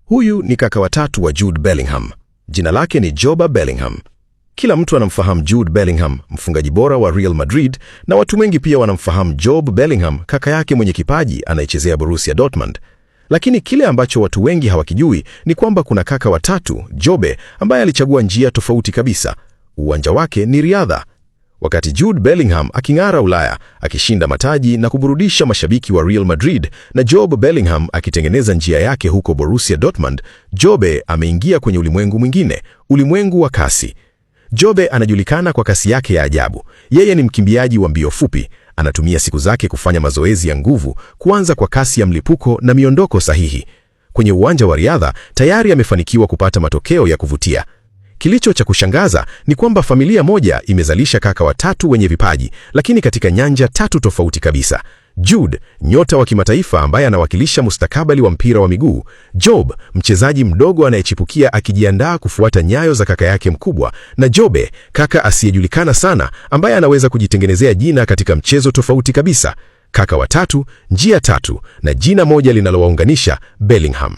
Huyu ni kaka wa tatu wa Jude Bellingham. Jina lake ni Jobe Bellingham. Kila mtu anamfahamu Jude Bellingham, mfungaji bora wa Real Madrid, na watu wengi pia wanamfahamu Jobe Bellingham, kaka yake mwenye kipaji anayechezea Borussia Dortmund. Lakini kile ambacho watu wengi hawakijui ni kwamba kuna kaka wa tatu, Jobe, ambaye alichagua njia tofauti kabisa. Uwanja wake ni riadha. Wakati Jude Bellingham aking'ara Ulaya, akishinda mataji na kuburudisha mashabiki wa Real Madrid, na Jobe Bellingham akitengeneza njia yake huko Borussia Dortmund, Jobe ameingia kwenye ulimwengu mwingine, ulimwengu wa kasi. Jobe anajulikana kwa kasi yake ya ajabu. Yeye ni mkimbiaji wa mbio fupi. Anatumia siku zake kufanya mazoezi ya nguvu, kuanza kwa kasi ya mlipuko na miondoko sahihi. Kwenye uwanja wa riadha tayari amefanikiwa kupata matokeo ya kuvutia. Kilicho cha kushangaza ni kwamba familia moja imezalisha kaka watatu wenye vipaji, lakini katika nyanja tatu tofauti kabisa. Jude, nyota wa kimataifa ambaye anawakilisha mustakabali wa mpira wa miguu. Jobe, mchezaji mdogo anayechipukia akijiandaa kufuata nyayo za kaka yake mkubwa, na Jobe, kaka asiyejulikana sana ambaye anaweza kujitengenezea jina katika mchezo tofauti kabisa. Kaka watatu, njia tatu, na jina moja linalowaunganisha: Bellingham.